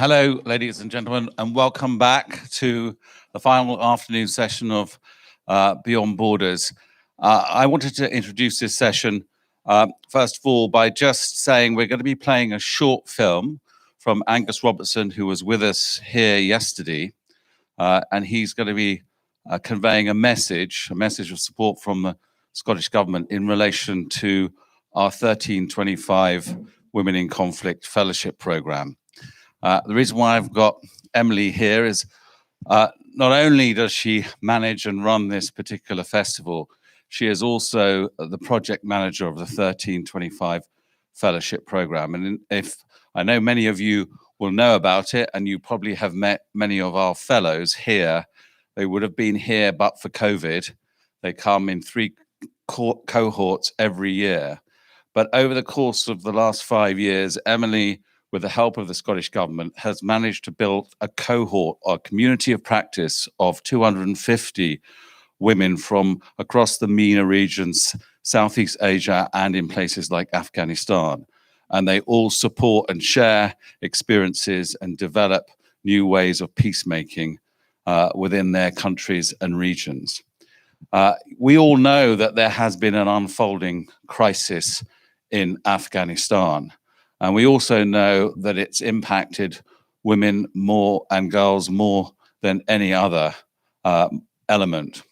Hello, ladies and gentlemen, and welcome back to the final afternoon session of Beyond Borders. I wanted to introduce this session, first of all, by just saying we're going to be playing a short film from Angus Robertson, who was with us here yesterday, and he's going to be conveying a message of support from the Scottish Government in relation to our 1325 Women in Conflict Fellowship Programme. The reason why I've got Emily here is not only does she manage and run this particular festival, she is also the project manager of the 1325 Fellowship Programme. And if I know many of you will know about it, and you probably have met many of our fellows here, they would have been here but for COVID. They come in 3 cohorts every year. But over the course of the last 5 years, Emily, with the help of the Scottish Government, has managed to build a cohort, a community of practice of 250 women from across the MENA regions, Southeast Asia, and in places like Afghanistan. And they all support and share experiences and develop new ways of peacemaking within their countries and regions. We all know that there has been an unfolding crisis in Afghanistan. And we also know that it's impacted women more and girls more than any other element.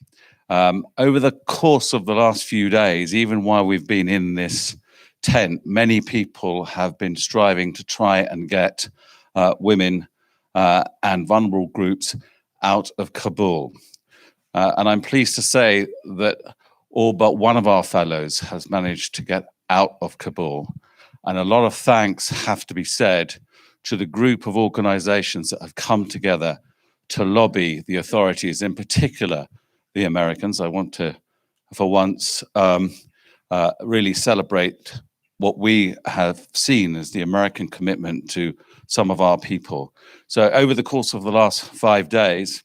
Over the course of the last few days, even while we've been in this tent, many people have been striving to try and get women and vulnerable groups out of Kabul. And I'm pleased to say that all but one of our fellows has managed to get out of Kabul. And a lot of thanks have to be said to the group of organizations that have come together to lobby the authorities, in particular the Americans. I want to, for once, really celebrate what we have seen as the American commitment to some of our people. So over the course of the last 5 days,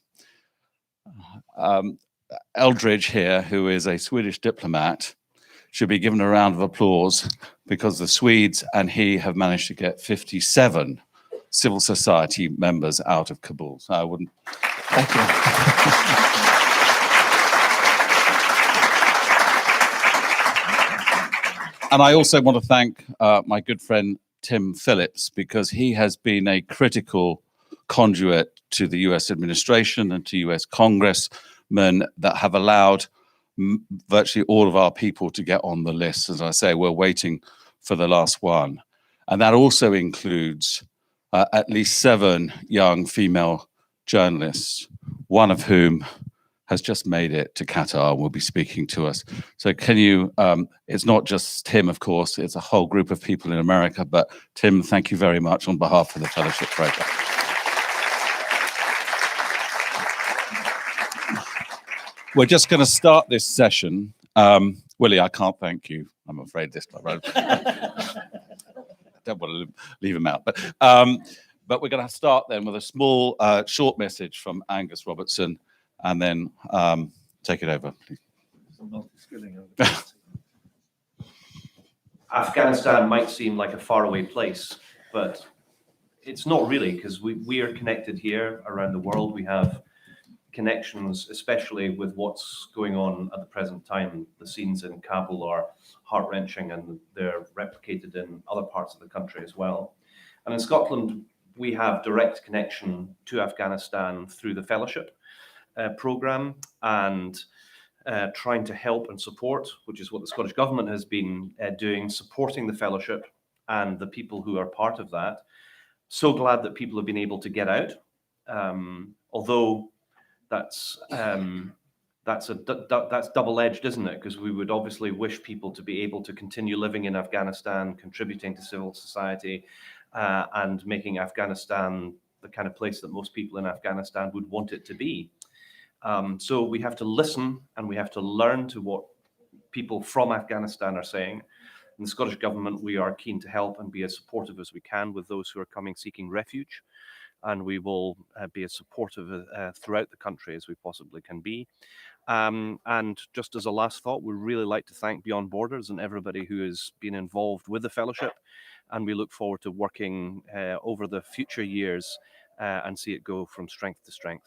Eldridge here, who is a Swedish diplomat, should be given a round of applause because the Swedes and he have managed to get 57 civil society members out of Kabul. So I wouldn't. Thank you. And I also want to thank my good friend Tim Phillips, because he has been a critical conduit to the US administration and to US congressmen that have allowed virtually all of our people to get on the list. As I say, we're waiting for the last one. And that also includes at least 7 young female journalists, one of whom has just made it to Qatar and will be speaking to us. So can you, it's not just Tim, of course, it's a whole group of people in America, but Tim, thank you very much on behalf of the Fellowship Program. We're just going to start this session. Willie, I can't thank you, I'm afraid, this time. I don't want to leave him out. But we're going to start then with a small, short message from Angus Robertson, and then take it over, please. Afghanistan might seem like a faraway place, but it's not really, because we are connected here around the world. We have connections, especially with what's going on at the present time. The scenes in Kabul are heart-wrenching, and they're replicated in other parts of the country as well. And in Scotland, we have direct connection to Afghanistan through the Fellowship Programme, and trying to help and support, which is what the Scottish Government has been doing, supporting the Fellowship and the people who are part of that. So glad that people have been able to get out, although that's double-edged, isn't it? Because we would obviously wish people to be able to continue living in Afghanistan, contributing to civil society, and making Afghanistan the kind of place that most people in Afghanistan would want it to be. So we have to listen, and we have to learn to what people from Afghanistan are saying. In the Scottish Government, we are keen to help and be as supportive as we can with those who are coming seeking refuge. And we will be as supportive throughout the country as we possibly can be. And just as a last thought, we'd really like to thank Beyond Borders and everybody who has been involved with the Fellowship and we look forward to working over the future years and see it go from strength to strength.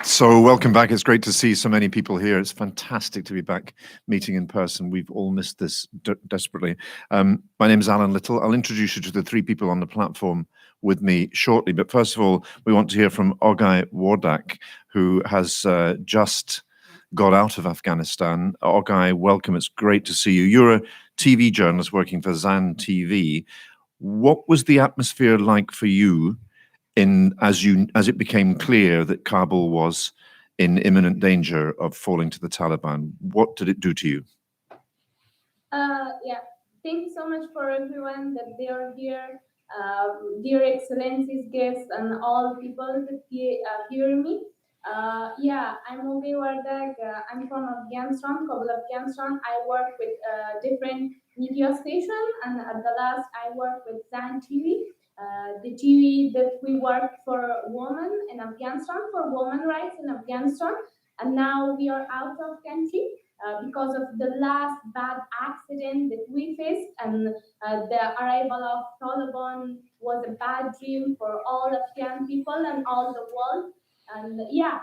So welcome back. It's great to see so many people here. It's fantastic to be back meeting in person. We've all missed this desperately. My name is Allan Little. I'll introduce you to the three people on the platform with me shortly. But first of all, we want to hear from Ogai Wardak, who has just got out of Afghanistan. Ogai, welcome. It's great to see you. You're a TV journalist working for Zan TV. What was the atmosphere like for you as it became clear that Kabul was in imminent danger of falling to the Taliban? What did it do to you? Yeah, thank you so much for everyone that they are here, dear excellencies, guests, and all people that hear me. Yeah, I'm Ogai Wardak. I'm from Afghanistan, Kabul, Afghanistan. I work with different media stations, and at the last, I work with Zan TV. The TV that we work for women in Afghanistan, for women rights in Afghanistan, and now we are out of country because of the last bad accident that we faced, and the arrival of Taliban was a bad dream for all Afghan people and all the world. And yeah,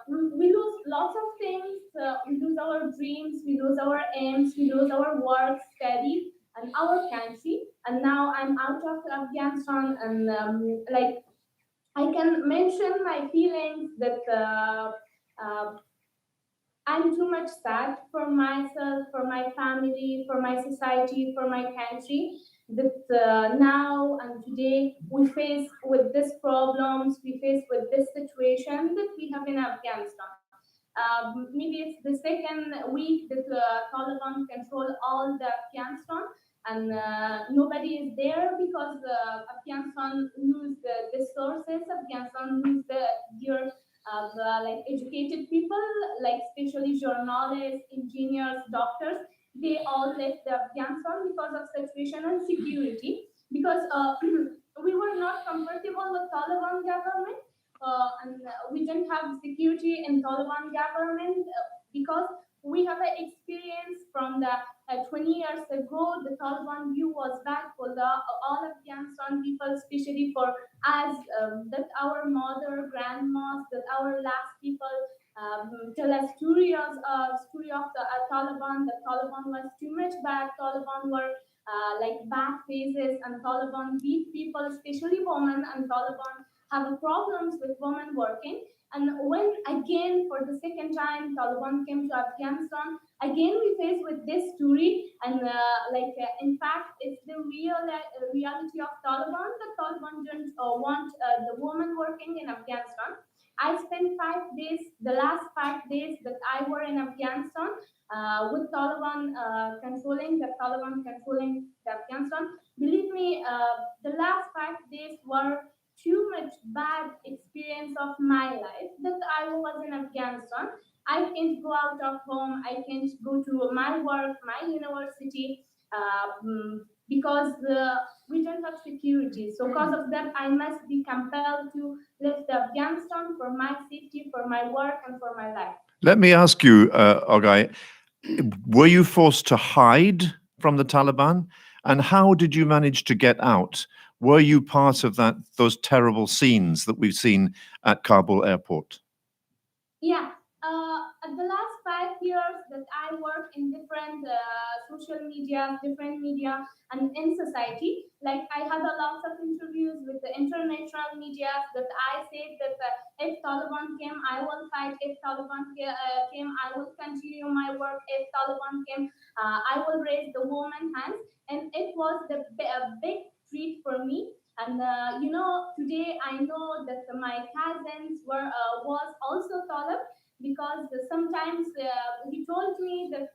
we lose lots of things. We lose our dreams, we lose our aims, we lose our work, study, and our country. And now I'm out of Afghanistan, and like I can mention my feelings that I'm too much sad for myself, for my family, for my society, for my country. That now and today we face with these problems, we face with this situation that we have in Afghanistan. Maybe it's the second week that Taliban control all the Afghanistan, and nobody is there because Afghanistan lose the resources. Afghanistan lose their like educated people, like especially journalists, engineers, doctors. They all left the Afghanistan because of situation and security. Because we were not comfortable with Taliban government, and we didn't have security in Taliban government because we have an experience from the 20 years ago. The Taliban view was bad for all Afghanistan people, especially for us, that our mother, grandmas, that our last people tell us story of the Taliban. The Taliban was too much bad. Taliban were like bad phases, and Taliban beat people, especially women, and Taliban have problems with women working. And when again, for the second time, Taliban came to Afghanistan, again we face with this story. And in fact, it's the reality of Taliban. The Taliban don't want the woman working in Afghanistan. I spent 5 days, the last 5 days that I were in Afghanistan, with Taliban controlling the Afghanistan. Believe me, the last 5 days were too much bad experience of my life that I was in Afghanistan. I can't go out of home. I can't go to my work, my university, because we don't have security. So because of that, I must be compelled to leave Afghanistan for my safety, for my work, and for my life. Let me ask you, Ogai, were you forced to hide from the Taliban? And how did you manage to get out? Were you part of those terrible scenes that we've seen at Kabul airport? Yeah. At the last 5 years that I work in different social media, different media, and in society, like I had a lot of interviews with the international media that I said that if Taliban came, I will fight. If Taliban came, I will continue my work. If Taliban came, I will raise the woman hands. And it was a big treat for me. And today I know that my cousins was also Talib, because sometimes he told me that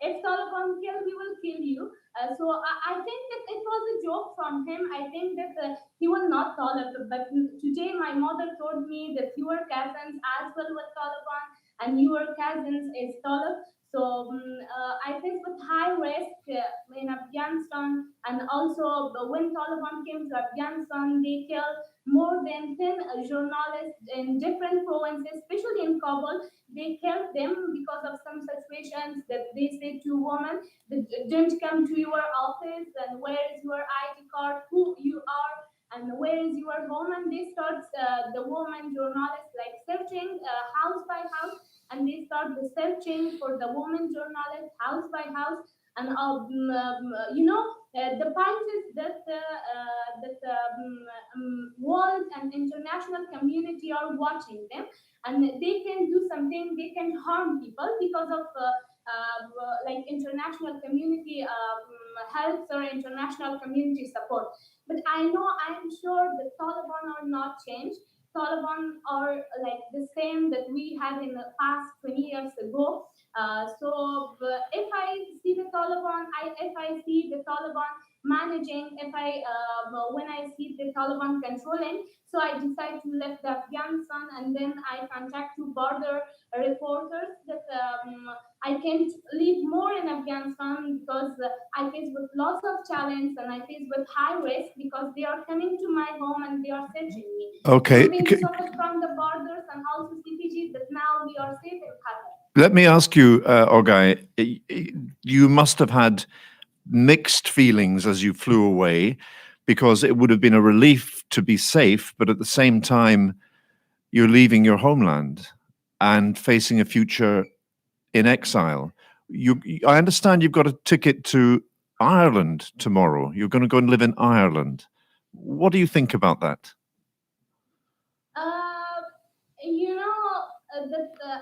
if Taliban kill, we will kill you. So I think that it was a joke from him. I think that he was not Talib. But today my mother told me that your cousins as well with Taliban, and your cousins is Talib. I face with high risk in Afghanistan, and also when Taliban came to Afghanistan, they killed more than 10 journalists in different provinces, especially in Kabul. They killed them because of some situations that they said to women that don't come to your office, and where is your ID card, who you are, and where is your home. And they start the woman journalists like searching house by house, and they start the searching for the woman journalist house by house. And the fighters that world and international community are watching them, and they can do something, they can harm people because of like international community helps or international community support. But I'm sure the Taliban are not changed. Taliban are like the same that we had in the past 20 years ago. If I see the Taliban, if I see the Taliban managing, when I see the Taliban controlling, so I decide to leave Afghanistan, and then I contact two border reporters that I can't live more in Afghanistan because I face with lots of challenge, and I face with high risk because they are coming to my home and they are searching me. Okay. So being suffered from the borders and also CPG, that now we are safe in Qatar. Let me ask you, Ogai, you must have had mixed feelings as you flew away, because it would have been a relief to be safe, but at the same time, you're leaving your homeland and facing a future in exile. I understand you've got a ticket to Ireland tomorrow. You're going to go and live in Ireland. What do you think about that?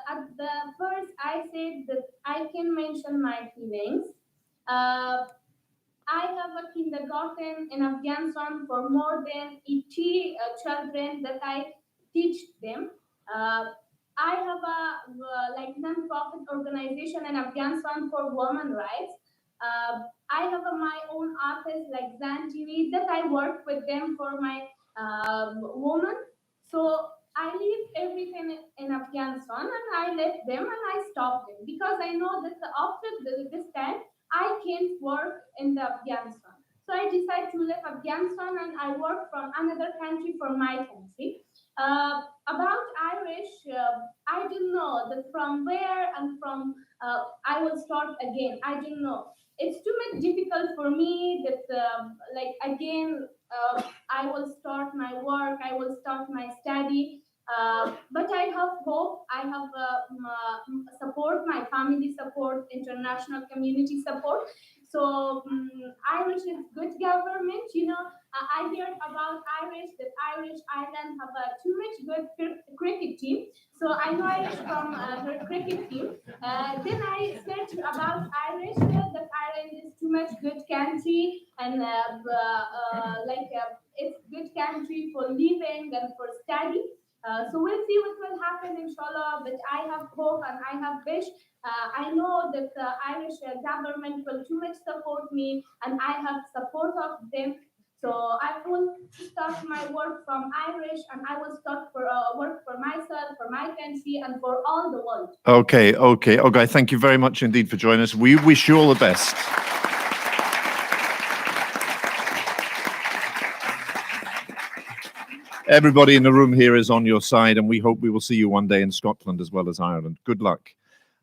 At the first, I said that I can mention my feelings. I have a kindergarten in Afghanistan for more than 80 children that I teach them. I have a like non-profit organization in Afghanistan for women rights. I have my own office like Zan TV that I work with them for my women. So I leave everything in Afghanistan, and I left them and I stopped them because I know that after this time I can't work in the Afghanistan. So I decided to leave Afghanistan and I work from another country for my country. About Irish, I don't know that from where and from I will start again. I don't know. It's too much difficult for me that like again I will start my work. I will start my study. But I have hope. I have support, my family support, international community support. So Irish is good government. I heard about Irish that Irish Ireland have too much good cricket team. So I know Irish from her cricket team. Then I searched about Irish that Ireland is too much good country, and it's good country for living and for study. So we'll see what will happen, inshallah. But I have hope and I have wish. I know that the Irish government will too much support me, and I have support of them. So I will start my work from Irish, and I will start for work for myself, for my country, and for all the world. Okay. Ogai, thank you very much indeed for joining us. We wish you all the best. Everybody in the room here is on your side, and we hope we will see you one day in Scotland as well as Ireland. Good luck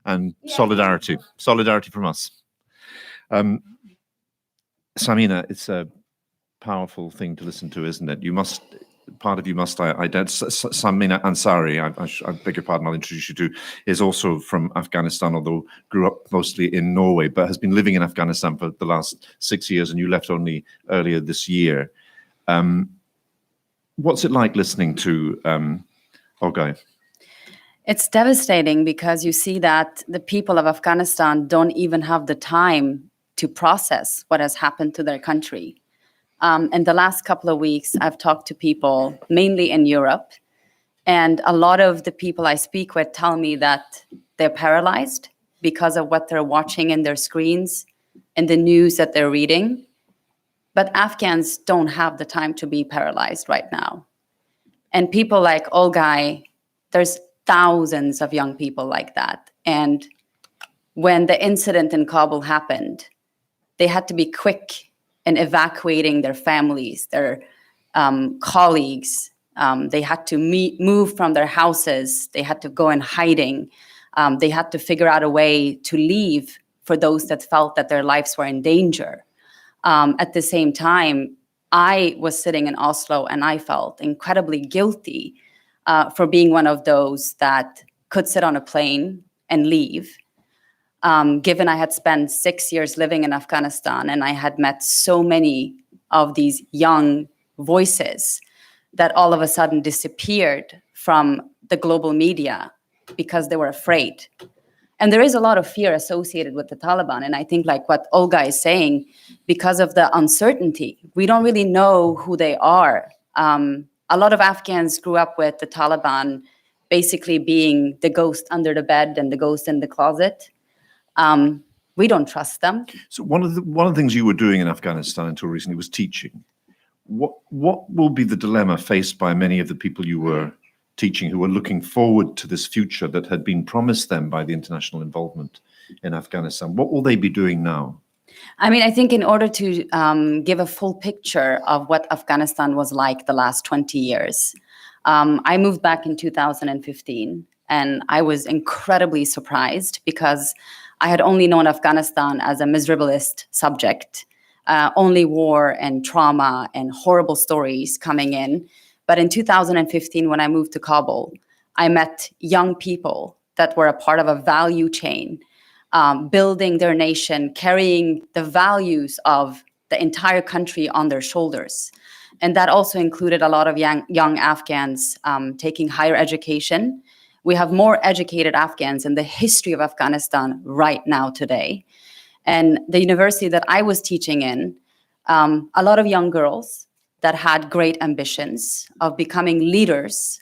and solidarity. Solidarity from us. Samina, it's a powerful thing to listen to, isn't it? Samina Ansari, I beg your pardon, I'll introduce you to, is also from Afghanistan, although grew up mostly in Norway, but has been living in Afghanistan for the last 6 years, and you left only earlier this year. What's it like listening to Ogai? It's devastating because you see that the people of Afghanistan don't even have the time to process what has happened to their country. In the last couple of weeks, I've talked to people, mainly in Europe, and a lot of the people I speak with tell me that they're paralyzed because of what they're watching in their screens and the news that they're reading. But Afghans don't have the time to be paralyzed right now. And people like Ogai, there's thousands of young people like that. And when the incident in Kabul happened, they had to be quick in evacuating their families, their colleagues. They had to move from their houses. They had to go in hiding. They had to figure out a way to leave for those that felt that their lives were in danger. At the same time, I was sitting in Oslo and I felt incredibly guilty for being one of those that could sit on a plane and leave. Given I had spent 6 years living in Afghanistan and I had met so many of these young voices that all of a sudden disappeared from the global media because they were afraid. And there is a lot of fear associated with the Taliban. And I think like what Ogai is saying, because of the uncertainty, we don't really know who they are. A lot of Afghans grew up with the Taliban basically being the ghost under the bed and the ghost in the closet. We don't trust them. So one of the things you were doing in Afghanistan until recently was teaching. What will be the dilemma faced by many of the people you were teaching who were looking forward to this future that had been promised them by the international involvement in Afghanistan? What will they be doing now? I mean, I think in order to give a full picture of what Afghanistan was like the last 20 years, I moved back in 2015, and I was incredibly surprised because I had only known Afghanistan as a miserablest subject, only war and trauma and horrible stories coming in. But in 2015, when I moved to Kabul, I met young people that were a part of a value chain, building their nation, carrying the values of the entire country on their shoulders. And that also included a lot of young Afghans taking higher education. We have more educated Afghans in the history of Afghanistan right now today. And the university that I was teaching in, a lot of young girls that had great ambitions of becoming leaders,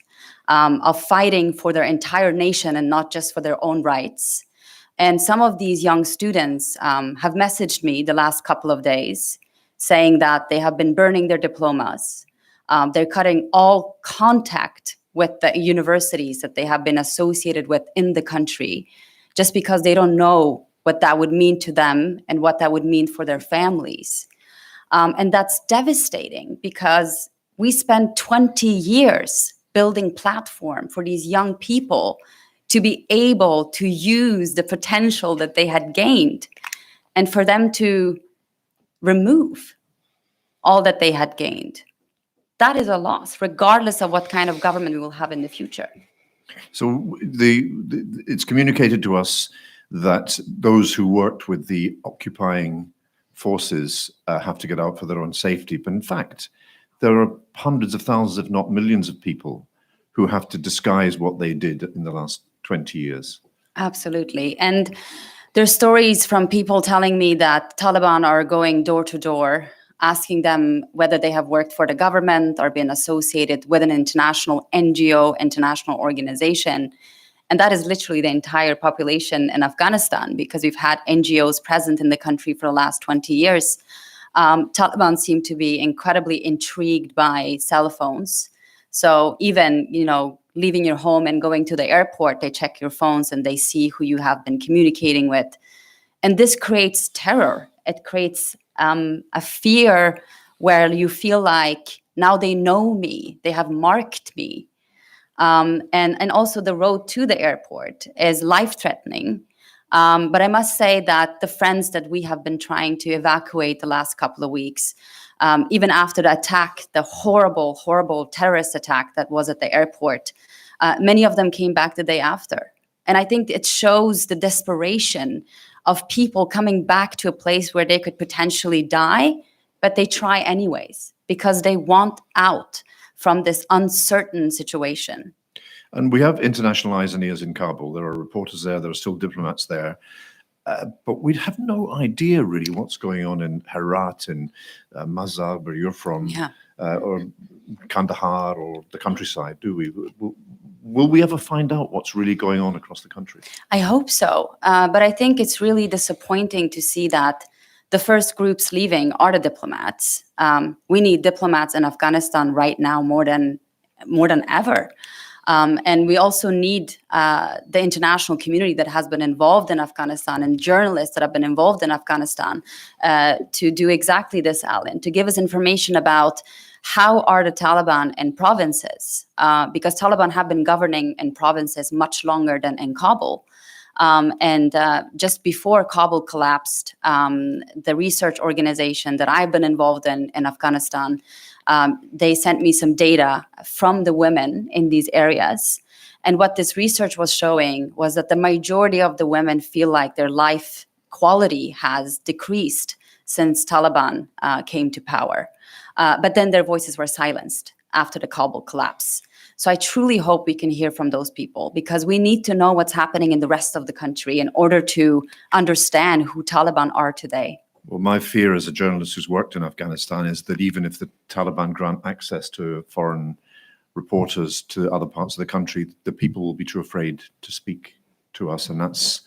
of fighting for their entire nation and not just for their own rights. And some of these young students have messaged me the last couple of days saying that they have been burning their diplomas. They're cutting all contact with the universities that they have been associated with in the country, just because they don't know what that would mean to them and what that would mean for their families. And that's devastating because we spent 20 years building platform for these young people to be able to use the potential that they had gained, and for them to remove all that they had gained. That is a loss, regardless of what kind of government we will have in the future. So it's communicated to us that those who worked with the occupying forces have to get out for their own safety. But in fact, there are hundreds of thousands, if not millions of people who have to disguise what they did in the last 20 years. Absolutely. And there's stories from people telling me that Taliban are going door to door, asking them whether they have worked for the government or been associated with an international NGO, international organization. And that is literally the entire population in Afghanistan, because we've had NGOs present in the country for the last 20 years. Taliban seem to be incredibly intrigued by cell phones. So even, leaving your home and going to the airport, they check your phones and they see who you have been communicating with. And this creates terror. It creates a fear where you feel like now they know me, they have marked me. And also the road to the airport is life-threatening. But I must say that the friends that we have been trying to evacuate the last couple of weeks, even after the attack, the horrible, horrible terrorist attack that was at the airport, many of them came back the day after. And I think it shows the desperation of people coming back to a place where they could potentially die, but they try anyways because they want out from this uncertain situation. And we have international eyes and ears in Kabul. There are reporters there, there are still diplomats there. But we have no idea really what's going on in Herat, in Mazar, where you're from, or Kandahar, or the countryside, do we? Will we ever find out what's really going on across the country? I hope so. But I think it's really disappointing to see that the first groups leaving are the diplomats. We need diplomats in Afghanistan right now more than ever. And we also need the international community that has been involved in Afghanistan and journalists that have been involved in Afghanistan to do exactly this, Allan, to give us information about how are the Taliban in provinces, because Taliban have been governing in provinces much longer than in Kabul. And just before Kabul collapsed, the research organization that I've been involved in Afghanistan, they sent me some data from the women in these areas. And what this research was showing was that the majority of the women feel like their life quality has decreased since Taliban came to power. But then their voices were silenced after the Kabul collapse. So I truly hope we can hear from those people, because we need to know what's happening in the rest of the country in order to understand who Taliban are today. Well, my fear as a journalist who's worked in Afghanistan is that even if the Taliban grant access to foreign reporters to other parts of the country, the people will be too afraid to speak to us, and that's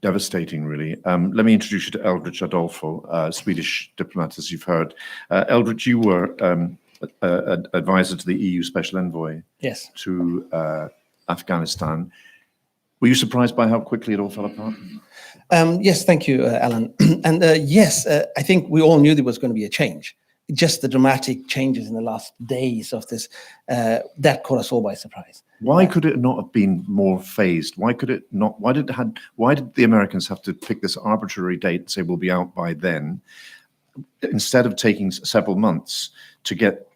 devastating, really. Let me introduce you to Eldridge Adolfo, Swedish diplomat, as you've heard. Eldridge, you were advisor to the EU Special Envoy to Afghanistan. Were you surprised by how quickly it all fell apart? Yes, thank you, Allan. And yes, I think we all knew there was going to be a change. Just the dramatic changes in the last days of this, that caught us all by surprise. Why could it not have been more phased? Why could it not? Why did the Americans have to pick this arbitrary date and say we'll be out by then, instead of taking several months to get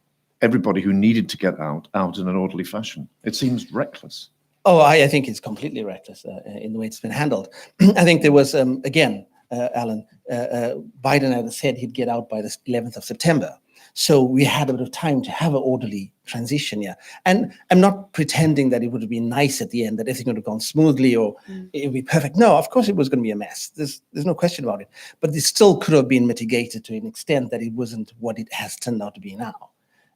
everybody who needed to get out in an orderly fashion? It seems reckless. Oh, I think it's completely reckless in the way it's been handled. I think there was, again, Allan, Biden had said he'd get out by the 11th of September. So we had a bit of time to have an orderly transition here. And I'm not pretending that it would have been nice at the end, that everything would have gone smoothly or it would be perfect. No, of course it was going to be a mess. There's no question about it. But it still could have been mitigated to an extent that it wasn't what it has turned out to be now.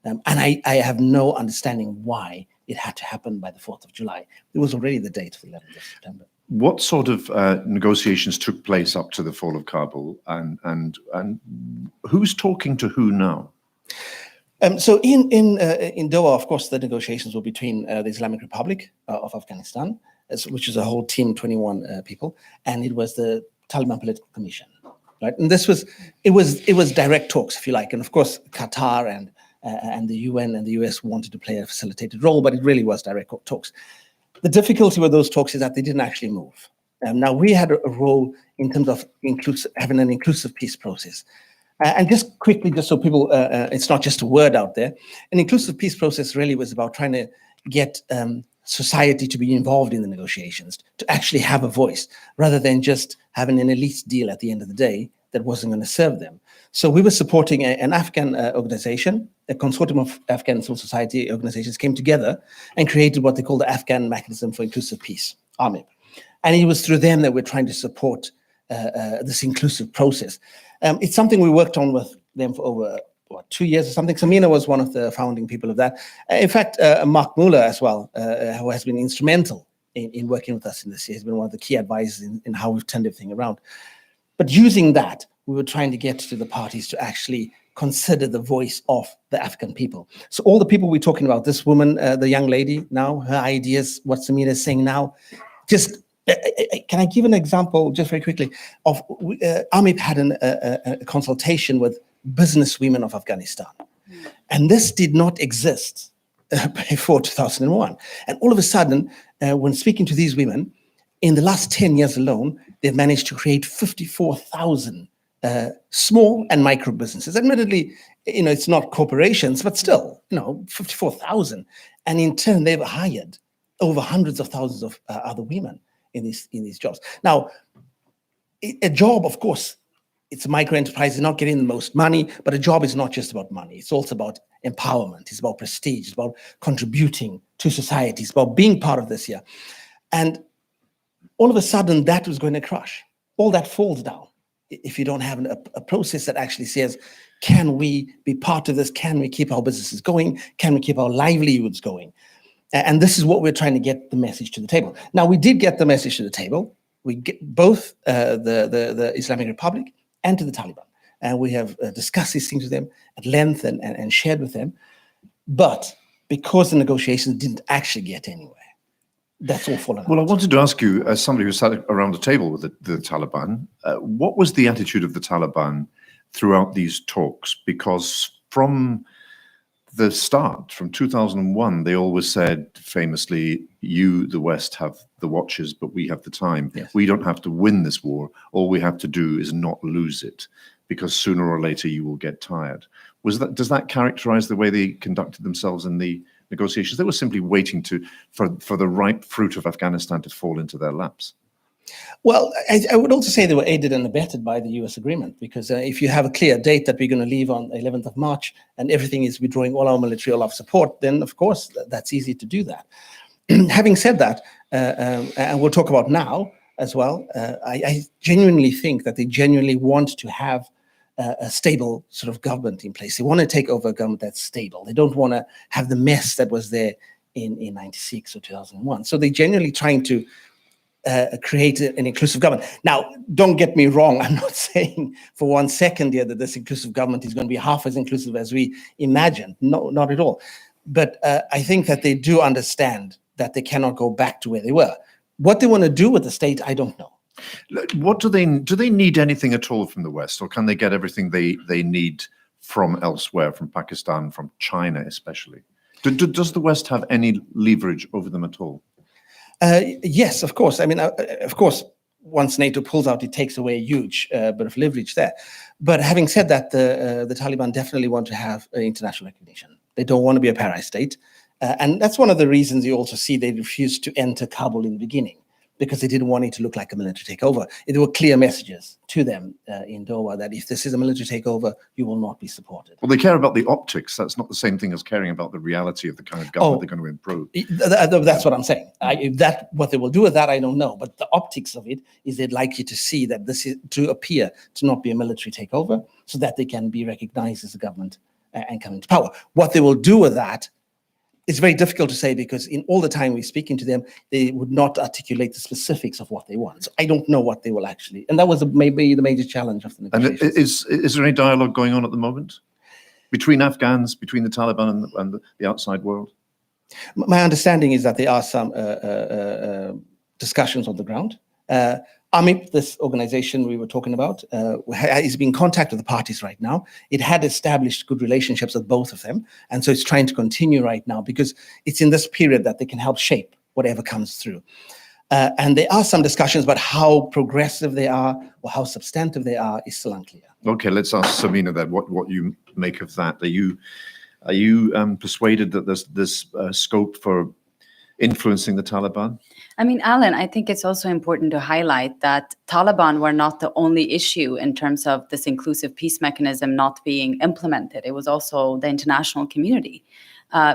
And I have no understanding why it had to happen by the 4th of July. It was already the date of the 11th of September. What sort of negotiations took place up to the fall of Kabul, and who's talking to who now? So in Doha, of course, the negotiations were between the Islamic Republic of Afghanistan, which is a whole team, 21 people, and it was the Taliban Political Commission, right? And it was direct talks, if you like, and of course Qatar and the UN and the US wanted to play a facilitated role, but it really was direct talks. The difficulty with those talks is that they didn't actually move. Now, we had a role in terms of having an inclusive peace process. And just quickly, just so people, it's not just a word out there, an inclusive peace process really was about trying to get society to be involved in the negotiations, to actually have a voice, rather than just having an elite deal at the end of the day that wasn't going to serve them. So we were supporting an Afghan organization, a consortium of Afghan civil society organizations came together and created what they call the Afghan Mechanism for Inclusive Peace, AMIP. And it was through them that we're trying to support this inclusive process. It's something we worked on with them for over 2 years or something. Samina was one of the founding people of that. In fact, Mark Muller as well, who has been instrumental in working with us in this year, has been one of the key advisors in how we've turned everything around. But using that, we were trying to get to the parties to actually consider the voice of the Afghan people. So all the people we're talking about, this woman, the young lady now, her ideas, what Samina is saying now, just, can I give an example just very quickly of, AMIP had a consultation with businesswomen of Afghanistan. And this did not exist before 2001. And all of a sudden, when speaking to these women, in the last 10 years alone, they've managed to create 54,000 small and micro businesses. Admittedly, it's not corporations, but still, 54,000. And in turn, they've hired over hundreds of thousands of other women in these jobs. Now, a job, of course, it's a micro enterprise, it's not getting the most money, but a job is not just about money. It's also about empowerment. It's about prestige. It's about contributing to society. It's about being part of this here. And all of a sudden, that was going to crush. All that falls down if you don't have a process that actually says, can we be part of this? Can we keep our businesses going? Can we keep our livelihoods going? And this is what we're trying to get the message to the table. Now, we did get the message to the table. We get both the Islamic Republic and to the Taliban. And we have discussed these things with them at length and shared with them. But because the negotiations didn't actually get anywhere. That's all fallen Well, I out. wanted to ask you, as somebody who sat around the table with the Taliban, what was the attitude of the Taliban throughout these talks? Because from the start, from 2001, they always said famously, you, the West, have the watches, but we have the time. Yes. We don't have to win this war. All we have to do is not lose it, because sooner or later you will get tired. Does that characterize the way they conducted themselves in the negotiations? They were simply waiting for the ripe fruit of Afghanistan to fall into their laps. Well, I would also say they were aided and abetted by the US agreement, because if you have a clear date that we're going to leave on 11th of March and everything is withdrawing all our military, all our support, then of course that's easy to do that. Having said that, and we'll talk about now as well, I genuinely think that they genuinely want to have a stable sort of government in place. They want to take over a government that's stable. They don't want to have the mess that was there in 96 or 2001. So they're genuinely trying to create an inclusive government. Now, don't get me wrong. I'm not saying for 1 second here that this inclusive government is going to be half as inclusive as we imagined. No, not at all. But I think that they do understand that they cannot go back to where they were. What they want to do with the state, I don't know. What do they need anything at all from the West, or can they get everything they need from elsewhere, from Pakistan, from China especially? Does the West have any leverage over them at all? Yes, of course. I mean, of course, once NATO pulls out, it takes away a huge bit of leverage there. But having said that, the Taliban definitely want to have international recognition. They don't want to be a para state. And that's one of the reasons you also see they refused to enter Kabul in the beginning, because they didn't want it to look like a military takeover. There were clear messages to them in Doha that if this is a military takeover, you will not be supported. Well, they care about the optics. That's not the same thing as caring about the reality of the kind of government they're going to improve. That's what I'm saying. What they will do with that, I don't know. But the optics of it is they'd like you to see that this is to appear to not be a military takeover, so that they can be recognized as a government and come into power. What they will do with that, it's very difficult to say, because in all the time we're speaking to them, they would not articulate the specifics of what they want. So I don't know what they will actually, and that was maybe the major challenge of the negotiations. And is there any dialogue going on at the moment between Afghans, between the Taliban and the outside world? My understanding is that there are some discussions on the ground. AMIP, this organization we were talking about, is being in contact with the parties right now. It had established good relationships with both of them. And so it's trying to continue right now, because it's in this period that they can help shape whatever comes through. And there are some discussions, but how progressive they are or how substantive they are is still unclear. Okay, let's ask Samina then what you make of that. Are you persuaded that there's scope for influencing the Taliban? I mean, Allan, I think it's also important to highlight that Taliban were not the only issue in terms of this inclusive peace mechanism not being implemented. It was also the international community,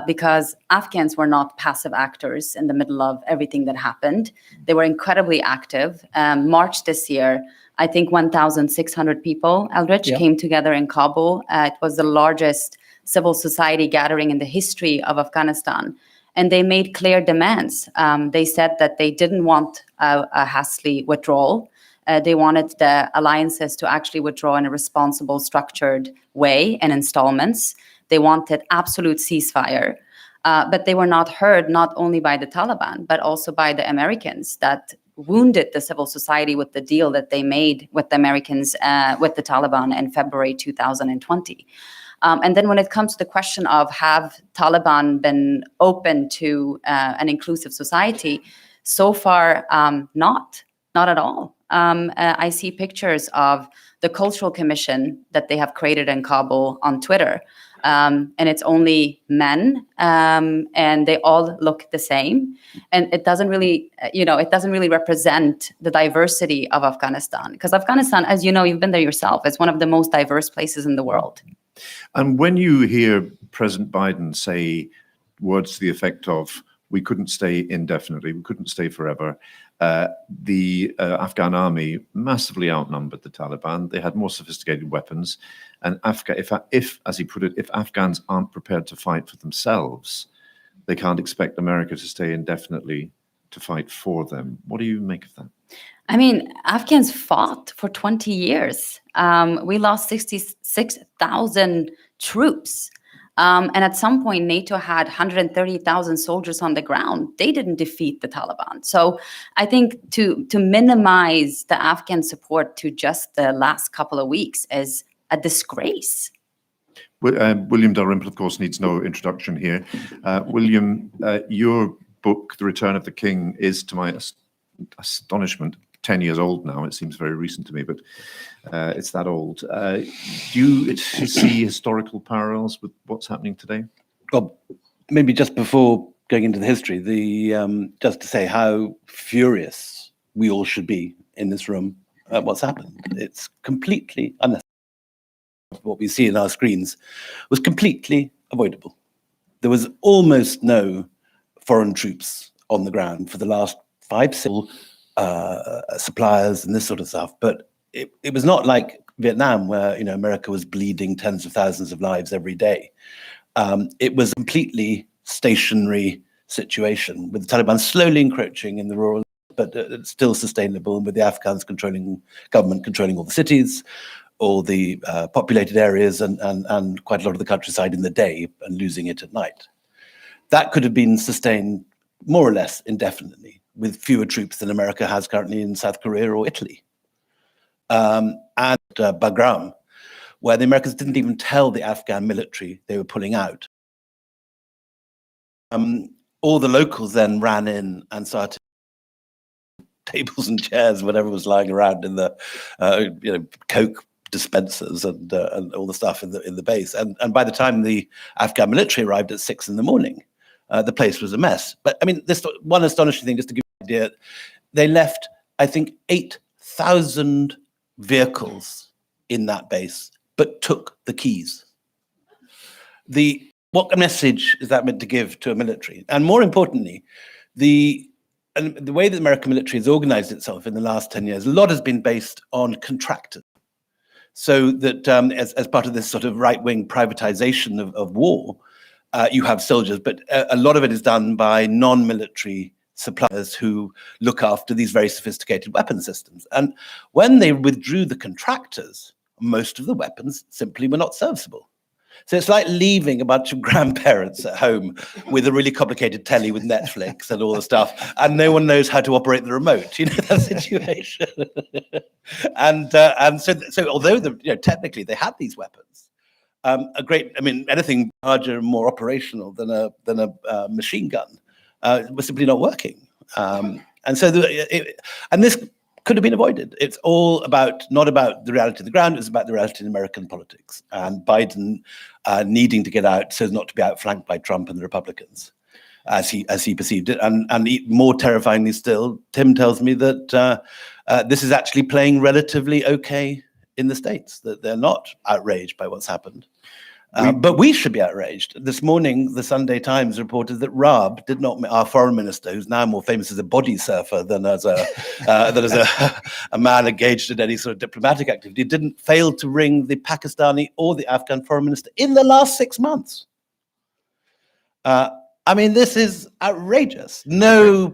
because Afghans were not passive actors in the middle of everything that happened. They were incredibly active. March this year, I think 1,600 people, Eldridge, came together in Kabul. It was the largest civil society gathering in the history of Afghanistan. And they made clear demands. They said that they didn't want a hastily withdrawal. They wanted the alliances to actually withdraw in a responsible, structured way in installments. They wanted absolute ceasefire. But they were not heard, not only by the Taliban, but also by the Americans that wounded the civil society with the deal that they made with the Americans, with the Taliban in February 2020. And then when it comes to the question of have Taliban been open to an inclusive society, so far, not at all. I see pictures of the cultural commission that they have created in Kabul on Twitter. And it's only men, and they all look the same. And it doesn't really, it doesn't really represent the diversity of Afghanistan. Because Afghanistan, as you know, you've been there yourself, is one of the most diverse places in the world. And when you hear President Biden say words to the effect of, we couldn't stay indefinitely, we couldn't stay forever, the Afghan army massively outnumbered the Taliban. They had more sophisticated weapons. And if, as he put it, if Afghans aren't prepared to fight for themselves, they can't expect America to stay indefinitely to fight for them. What do you make of that? I mean, Afghans fought for 20 years. We lost 66,000 troops. And at some point, NATO had 130,000 soldiers on the ground. They didn't defeat the Taliban. So I think to minimize the Afghan support to just the last couple of weeks is a disgrace. William Dalrymple, of course, needs no introduction here. William, your book, The Return of the King, is, to my astonishment, 10 years old now. It seems very recent to me, but it's that old. Do you see historical parallels with what's happening today? Well, maybe just before going into the history, just to say how furious we all should be in this room at what's happened. It's completely unnecessary. What we see in our screens was completely avoidable. There was almost no foreign troops on the ground for the last 5 suppliers and this sort of stuff. But it was not like Vietnam, where America was bleeding tens of thousands of lives every day. It was a completely stationary situation with the Taliban slowly encroaching in the rural, but it's still sustainable, and with the Afghans government controlling all the cities, all the populated areas, and quite a lot of the countryside in the day, and losing it at night. That could have been sustained more or less indefinitely, with fewer troops than America has currently in South Korea or Italy. And Bagram, where the Americans didn't even tell the Afghan military they were pulling out. All the locals then ran in and started tables and chairs, whatever was lying around in the Coke dispensers and all the stuff in the base. And by the time the Afghan military arrived at 6 a.m, the place was a mess. But I mean, this one astonishing thing, just to give you an idea, they left, I think, 8,000 vehicles in that base, but took the keys. What message is that meant to give to a military? And more importantly, the way that the American military has organized itself in the last 10 years, a lot has been based on contractors. So that as part of this sort of right-wing privatization of war, you have soldiers, but a lot of it is done by non-military suppliers who look after these very sophisticated weapon systems. And when they withdrew the contractors, most of the weapons simply were not serviceable. So it's like leaving a bunch of grandparents at home with a really complicated telly with Netflix and all the stuff, and no one knows how to operate the remote. You know that situation. and so although technically they had these weapons, anything larger and more operational than a machine gun was simply not working. And this could have been avoided. It's all not about the reality of the ground, it's about the reality in American politics. And Biden needing to get out so as not to be outflanked by Trump and the Republicans, as he perceived it. And more terrifyingly still, Tim tells me that this is actually playing relatively okay in the States, that they're not outraged by what's happened. But we should be outraged. This morning, the Sunday Times reported that Raab did not, our foreign minister, who's now more famous as a body surfer than as a man engaged in any sort of diplomatic activity, didn't fail to ring the Pakistani or the Afghan foreign minister in the last 6 months. This is outrageous. No,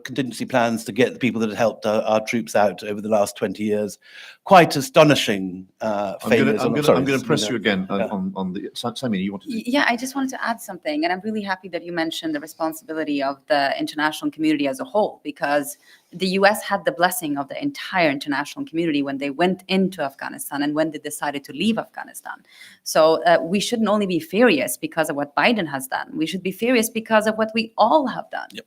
contingency plans to get the people that had helped our troops out over the last 20 years. Quite astonishing failures. I'm going to press you again on the. Samina, you wanted to? Yeah, I just wanted to add something, and I'm really happy that you mentioned the responsibility of the international community as a whole, because the US had the blessing of the entire international community when they went into Afghanistan and when they decided to leave Afghanistan. So we shouldn't only be furious because of what Biden has done. We should be furious because of what we all have done. Yep.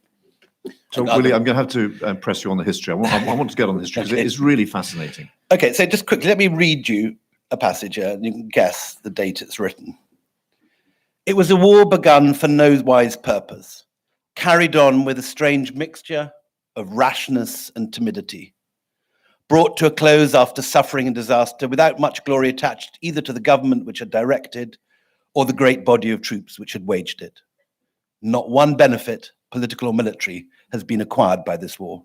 So, Willie, I'm going to have to press you on the history. I want to get on the history because it's really fascinating. Okay, so just quickly, let me read you a passage here, and you can guess the date it's written. It was a war begun for no wise purpose, carried on with a strange mixture of rashness and timidity, brought to a close after suffering and disaster without much glory attached either to the government which had directed or the great body of troops which had waged it. Not one benefit, political or military, has been acquired by this war.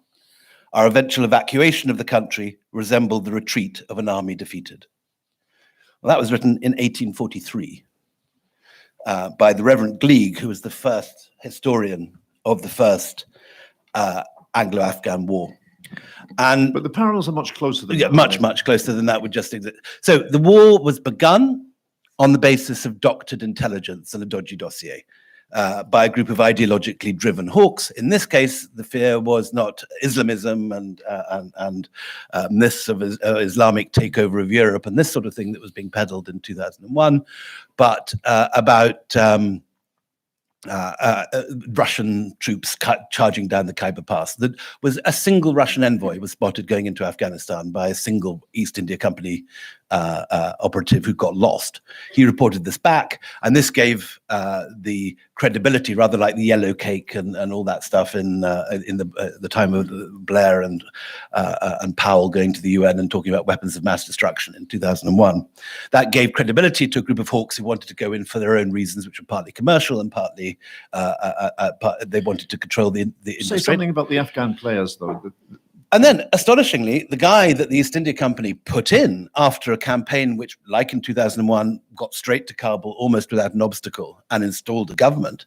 Our eventual evacuation of the country resembled the retreat of an army defeated. Well, that was written in 1843 by the Reverend Gleig, who was the first historian of the first Anglo-Afghan war. But the parallels are much closer than that. Much closer than that would just exist. So the war was begun on the basis of doctored intelligence and a dodgy dossier by a group of ideologically driven hawks. In this case, the fear was not Islamism and myths of Islamic takeover of Europe and this sort of thing that was being peddled in 2001, but about Russian troops charging down the Khyber Pass. That was a single Russian envoy was spotted going into Afghanistan by a single East India Company operative who got lost. He reported this back, and this gave the credibility, rather like the yellow cake and all that stuff in the time of Blair and Powell going to the UN and talking about weapons of mass destruction in 2001. That gave credibility to a group of hawks who wanted to go in for their own reasons, which were partly commercial and partly they wanted to control the industry. Say something about the Afghan players, though. And then, astonishingly, the guy that the East India Company put in after a campaign which, like in 2001, got straight to Kabul almost without an obstacle and installed a government,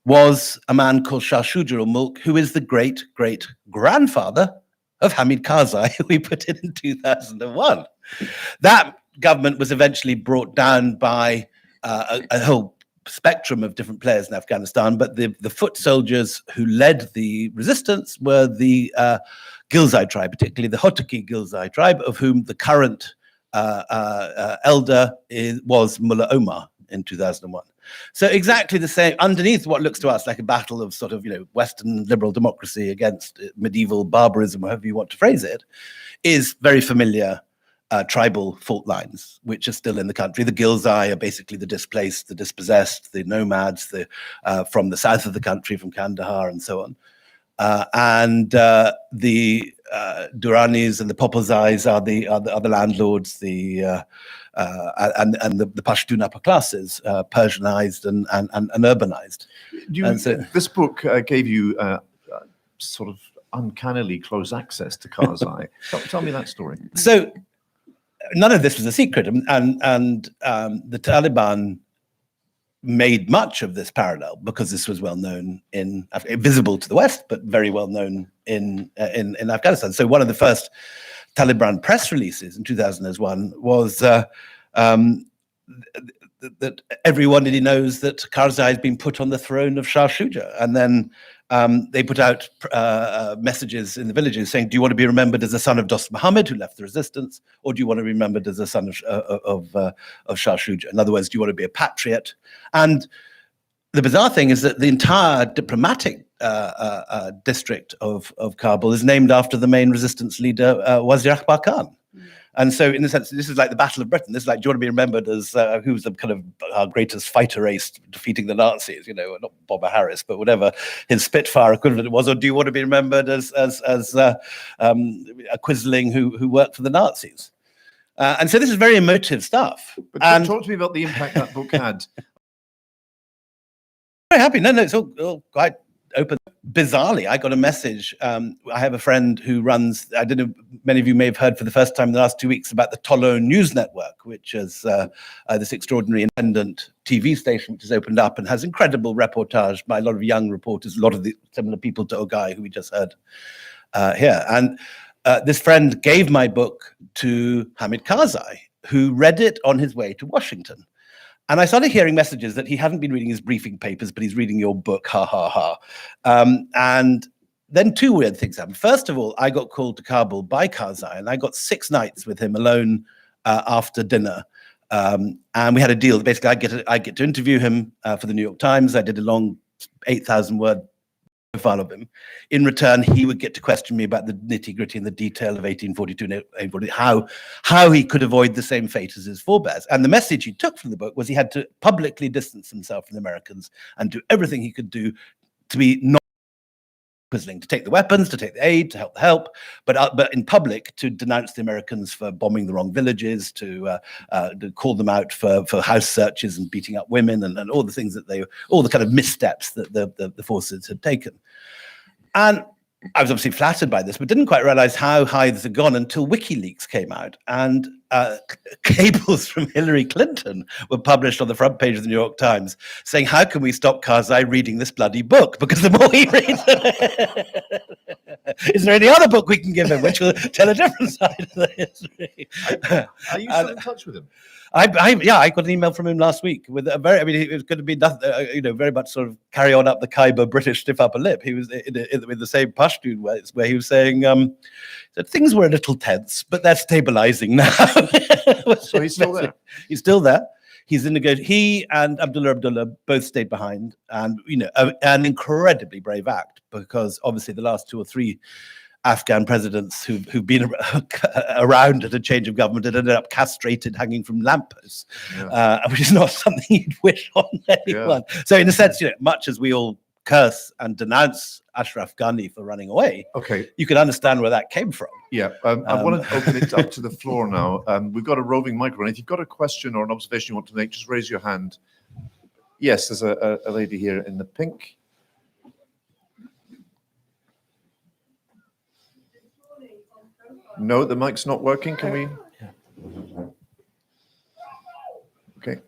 was a man called Shah Shuja-ul-Mulk, who is the great-great-grandfather of Hamid Karzai, who we put in 2001. That government was eventually brought down by a whole spectrum of different players in Afghanistan, but the foot soldiers who led the resistance were the Ghilzai tribe, particularly the Hotaki Ghilzai tribe, of whom the current elder was Mullah Omar in 2001. So exactly the same, underneath what looks to us like a battle of sort of, Western liberal democracy against medieval barbarism, however you want to phrase it, is very familiar tribal fault lines, which are still in the country. The Ghilzai are basically the displaced, the dispossessed, the nomads, from the south of the country, from Kandahar and so on. And the Duranis and the Popozais are the landlords, and the Pashtun upper classes, Persianized and urbanized. This book gave you sort of uncannily close access to Karzai. Tell me that story. So none of this was a secret, and the Taliban made much of this parallel because this was well known visible to the West, but very well known in Afghanistan. So one of the first Taliban press releases in 2001 was that everyone really knows that Karzai has been put on the throne of Shah Shuja, and then they put out messages in the villages saying, do you want to be remembered as the son of Dost Muhammad, who left the resistance, or do you want to be remembered as the son of Shah Shuja? In other words, do you want to be a patriot? And the bizarre thing is that the entire diplomatic district of Kabul is named after the main resistance leader, Wazir Akbar Khan. And so, in a sense, this is like the Battle of Britain. This is like, do you want to be remembered as who was the kind of our greatest fighter race defeating the Nazis? Not Bobber Harris, but whatever his Spitfire equivalent was. Or do you want to be remembered as a Quisling who worked for the Nazis? And so, this is very emotive stuff. But talk to me about the impact that book had. Very happy. No, it's all quite open. Bizarrely, I got a message. I have a friend who runs, I don't know, many of you may have heard for the first time in the last 2 weeks about the Tolo News Network, which is this extraordinary independent TV station which has opened up and has incredible reportage by a lot of young reporters, a lot of the similar people to Ogai, who we just heard here. And this friend gave my book to Hamid Karzai, who read it on his way to Washington. And I started hearing messages that he hadn't been reading his briefing papers, but he's reading your book, ha, ha, ha. And then two weird things happened. First of all, I got called to Kabul by Karzai, and I got 6 nights with him alone after dinner. And we had a deal. Basically, I get to interview him for the New York Times. I did a long 8,000-word profile of him. In return, he would get to question me about the nitty-gritty and the detail of 1842 and 1840, how he could avoid the same fate as his forebears. And the message he took from the book was he had to publicly distance himself from the Americans and do everything he could do to be not Quisling, to take the weapons, to take the aid, to help, but in public to denounce the Americans for bombing the wrong villages, to call them out for house searches and beating up women and all the things that all the kind of missteps that the forces had taken. And I was obviously flattered by this, but didn't quite realize how high this had gone until WikiLeaks came out. And cables from Hillary Clinton were published on the front page of the New York Times saying, how can we stop Karzai reading this bloody book? Because the more he reads, is there any other book we can give him which will tell a different side of the history? Are you still in touch with him? I got an email from him last week with a very, I mean, it was going to be nothing, very much sort of carry on up the Khyber British stiff upper lip. He was in the same Pashtun where he was saying that things were a little tense, but they're stabilizing now. So he's still there? He's still there. He's in he and Abdullah both stayed behind, and an incredibly brave act, because obviously the last 2 or 3 Afghan presidents who've been around at a change of government had ended up castrated, hanging from lampposts, which is not something you'd wish on anyone. Yeah. So in a sense, much as we all curse and denounce Ashraf Ghani for running away, you can understand where that came from. Yeah, I want to open it up to the floor now. We've got a roving microphone. If you've got a question or an observation you want to make, just raise your hand. Yes, there's a lady here in the pink. No, the mic's not working. Can we? Okay.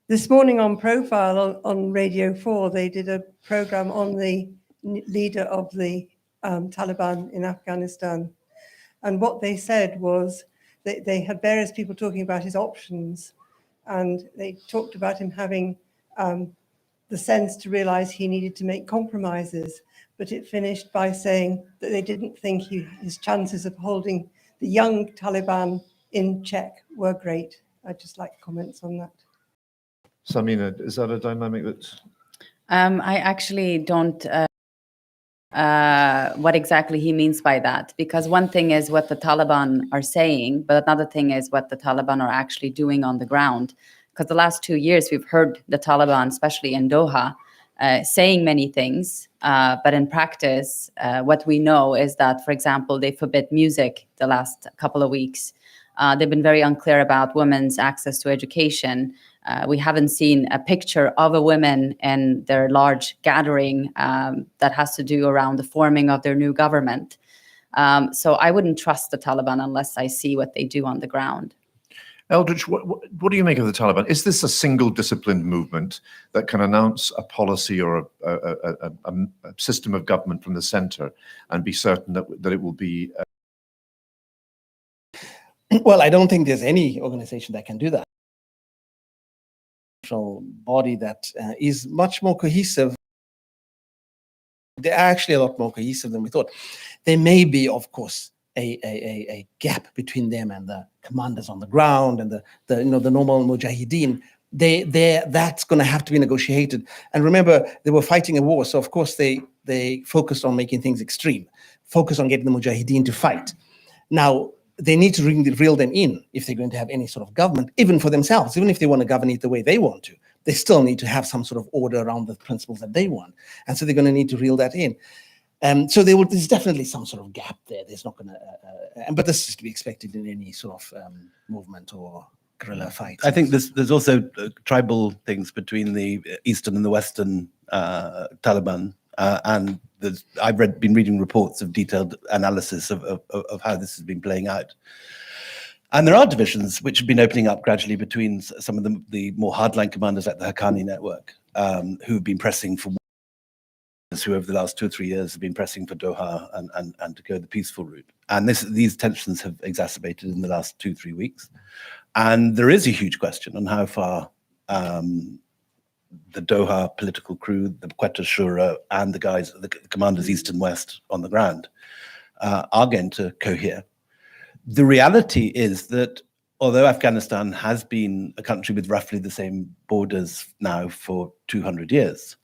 This morning on Profile on Radio 4, they did a program on the leader of the Taliban in Afghanistan. And what they said was that they had various people talking about his options. And they talked about him having the sense to realize he needed to make compromises. But it finished by saying that they didn't think his chances of holding the young Taliban in check were great. I'd just like comments on that. Samina, is that a dynamic that's... I actually don't what exactly he means by that, because one thing is what the Taliban are saying, but another thing is what the Taliban are actually doing on the ground. Because the last 2 years, we've heard the Taliban, especially in Doha, saying many things, but in practice, what we know is that, for example, they forbid music the last couple of weeks. They've been very unclear about women's access to education. We haven't seen a picture of a woman in their large gathering that has to do around the forming of their new government. So I wouldn't trust the Taliban unless I see what they do on the ground. Eldridge, what do you make of the Taliban? Is this a single disciplined movement that can announce a policy or a system of government from the center and be certain that it will be... Well, I don't think there's any organization that can do that. Body that is much more cohesive. They're actually a lot more cohesive than we thought. There may be, of course, a gap between them and the commanders on the ground and the normal mujahideen. That's going to have to be negotiated. And remember, they were fighting a war, so of course they focused on making things extreme, focused on getting the mujahideen to fight. Now, they need to reel them in if they're going to have any sort of government, even for themselves, even if they want to govern it the way they want to. They still need to have some sort of order around the principles that they want. And so they're going to need to reel that in. So there's definitely some sort of gap there. There's not going to, but this is to be expected in any sort of movement or guerrilla fight. I think there's also tribal things between the Eastern and the Western Taliban, and I've been reading reports of detailed analysis of how this has been playing out. And there are divisions which have been opening up gradually between some of the more hardline commanders like the Haqqani network, who've been pressing for who over the last 2 or 3 years have been pressing for Doha and to go the peaceful route. And these tensions have exacerbated in the last 2-3 weeks. And there is a huge question on how far the Doha political crew, the Quetta Shura, and the commanders east and west on the ground are going to cohere. The reality is that although Afghanistan has been a country with roughly the same borders now for 200 years,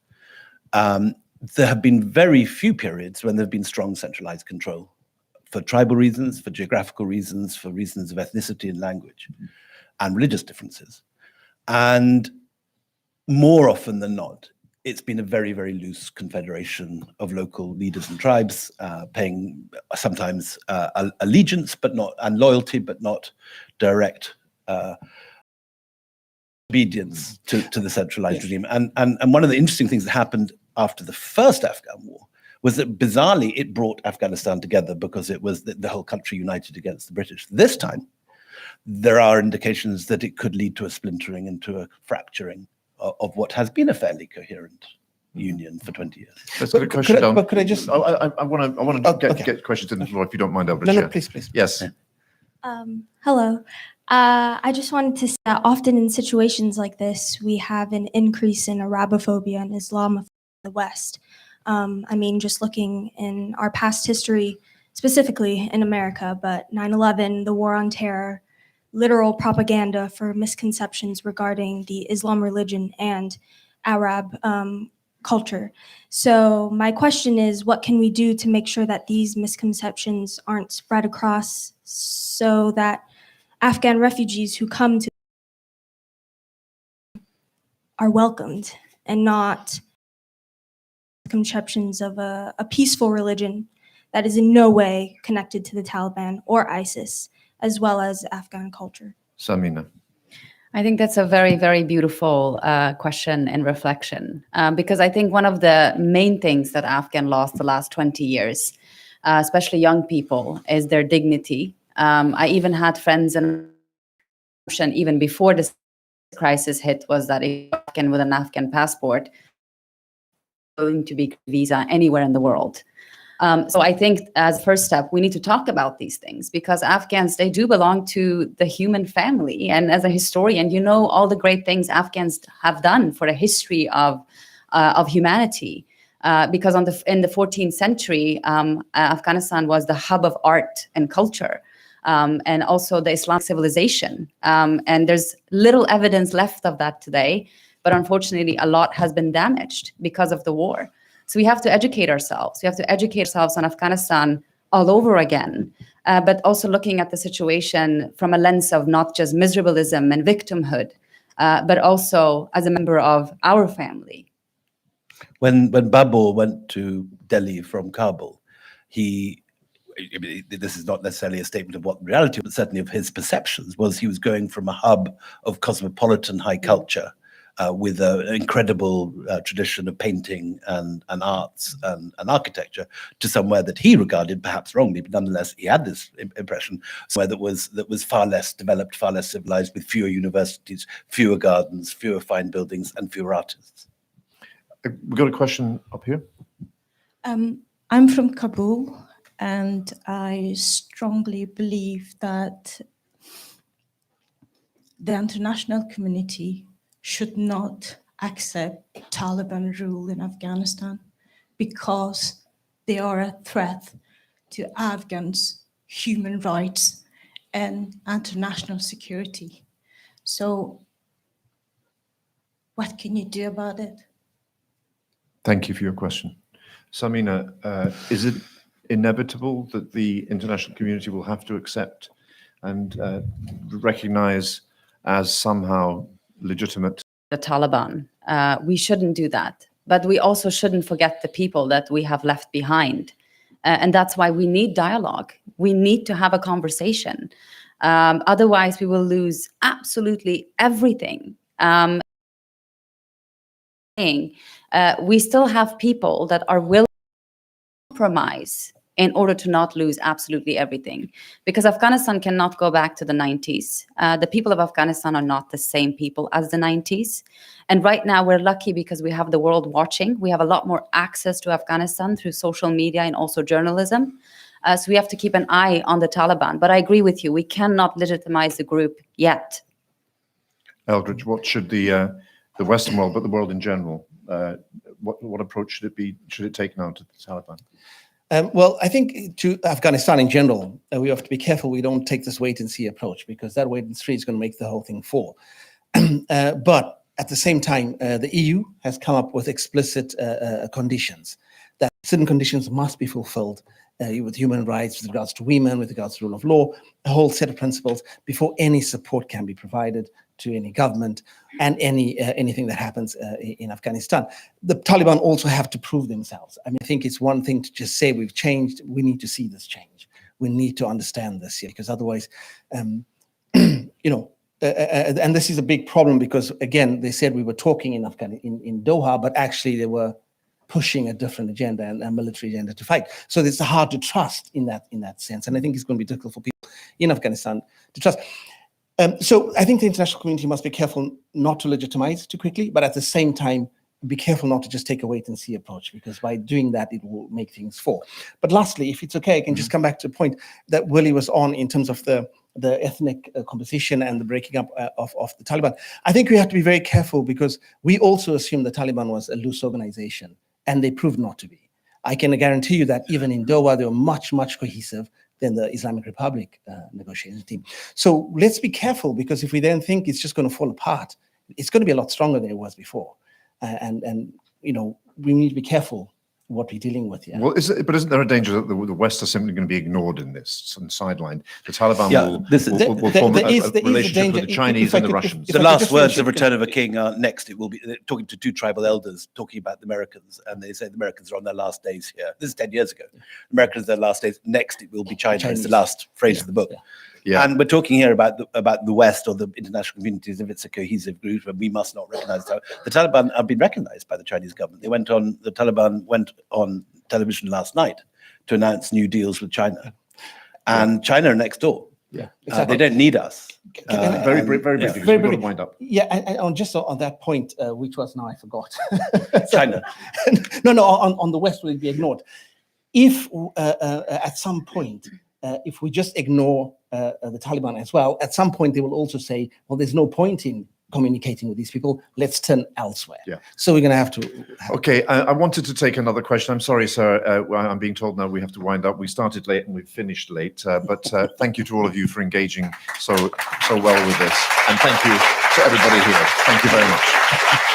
there have been very few periods when there have been strong centralized control for tribal reasons, for geographical reasons, for reasons of ethnicity and language and religious differences. And more often than not, it's been a very, very loose confederation of local leaders and tribes, paying sometimes allegiance, and loyalty, but not direct obedience to the centralized regime. And one of the interesting things that happened after the first Afghan war was that bizarrely it brought Afghanistan together because it was the whole country united against the British. This time, there are indications that it could lead to a splintering and to a fracturing of what has been a fairly coherent union for 20 years. Let's get a question down. But could I just? I want to Okay. get questions in the floor if you don't mind, Eldridge. No, Yeah. no, please. Yes. Hello. I just wanted to say that often in situations like this, we have an increase in Arabophobia and Islamophobia in the West. I mean, just looking in our past history, specifically in America, but 9/11, the War on Terror, literal propaganda for misconceptions regarding the Islam religion and Arab culture. So my question is, what can we do to make sure that these misconceptions aren't spread across so that Afghan refugees who come to are welcomed and not misconceptions of a peaceful religion that is in no way connected to the Taliban or ISIS, as well as Afghan culture? Samina. I think that's a very, very beautiful question and reflection, because I think one of the main things that Afghan lost the last 20 years, especially young people, is their dignity. I even had friends, and even before this crisis hit, was that a Afghan with an Afghan passport going to be visa anywhere in the world. So I think as a first step, we need to talk about these things, because Afghans, they do belong to the human family. And as a historian, you know all the great things Afghans have done for the history of humanity. Because in the 14th century, Afghanistan was the hub of art and culture, and also the Islamic civilization. And there's little evidence left of that today, but unfortunately, a lot has been damaged because of the war. So we have to educate ourselves. We have to educate ourselves on Afghanistan all over again, but also looking at the situation from a lens of not just miserabilism and victimhood, but also as a member of our family. When Babur went to Delhi from Kabul, this is not necessarily a statement of what reality, but certainly of his perceptions, was he was going from a hub of cosmopolitan high culture with an incredible tradition of painting and arts and architecture, to somewhere that he regarded, perhaps wrongly, but nonetheless he had this impression, somewhere that was far less developed, far less civilized, with fewer universities, fewer gardens, fewer fine buildings, and fewer artists. We've got a question up here. I'm from Kabul, and I strongly believe that the international community should not accept Taliban rule in Afghanistan, because they are a threat to Afghans' human rights and international security. So what can you do about it? Thank you for your question. Samina, is it inevitable that the international community will have to accept and recognize as somehow legitimate The Taliban. We shouldn't do that. But we also shouldn't forget the people that we have left behind. And that's why we need dialogue. We need to have a conversation. Otherwise, we will lose absolutely everything. We still have people that are willing to compromise in order to not lose absolutely everything. Because Afghanistan cannot go back to the 90s. The people of Afghanistan are not the same people as the 90s. And right now we're lucky because we have the world watching. We have a lot more access to Afghanistan through social media and also journalism. So we have to keep an eye on the Taliban. But I agree with you, we cannot legitimize the group yet. Eldridge, what should the Western world, but the world in general, what approach should it take now to the Taliban? Well, I think to Afghanistan in general, we have to be careful we don't take this wait-and-see approach, because that wait-and-see is going to make the whole thing fall. But at the same time, the EU has come up with explicit conditions, that certain conditions must be fulfilled with human rights, with regards to women, with regards to rule of law, a whole set of principles before any support can be provided to any government and anything that happens in Afghanistan. The Taliban also have to prove themselves. I mean, I think it's one thing to just say we've changed. We need to see this change. We need to understand this here, because otherwise, and this is a big problem, because again, they said we were talking in in Doha, but actually they were pushing a different agenda and a military agenda to fight. So it's hard to trust in that sense. And I think it's going to be difficult for people in Afghanistan to trust. So I think the international community must be careful not to legitimize too quickly, but at the same time, be careful not to just take a wait and see approach, because by doing that, it will make things fall. But lastly, if it's okay, I can just come back to a point that Willie was on in terms of the ethnic composition and the breaking up of the Taliban. I think we have to be very careful, because we also assumed the Taliban was a loose organization, and they proved not to be. I can guarantee you that even in Doha, they were much, much cohesive than the Islamic Republic negotiation team. So let's be careful, because if we then think it's just going to fall apart, it's going to be a lot stronger than it was before. And you know, we need to be careful what we're dealing with here. Well, isn't there a danger that the West are simply going to be ignored in this and sidelined? The Taliban will form a relationship with the Chinese and the Russians. The last words of Return of a King are next. It will be talking to two tribal elders, talking about the Americans, and they say the Americans are on their last days here. This is 10 years ago. Americans are their last days. Next, it will be China. It's the last phrase of the book. Yeah. And we're talking here about the West or the international community as if it's a cohesive group, and we must not recognize that. The Taliban have been recognized by the Chinese government. The Taliban went on television last night to announce new deals with China, and China are next door. Yeah, exactly. They don't need us. Very briefly, because we've got to wind up. Yeah, and on just on that point, which was now I forgot. China. No, on the West will it be ignored? If at some point, if we just ignore the Taliban as well, at some point they will also say, well, there's no point in communicating with these people. Let's turn elsewhere. Yeah. So we're going to have to. Okay, I wanted to take another question. I'm sorry, sir. I'm being told now we have to wind up. We started late and we've finished late. But thank you to all of you for engaging so well with this. And thank you to everybody here. Thank you very much.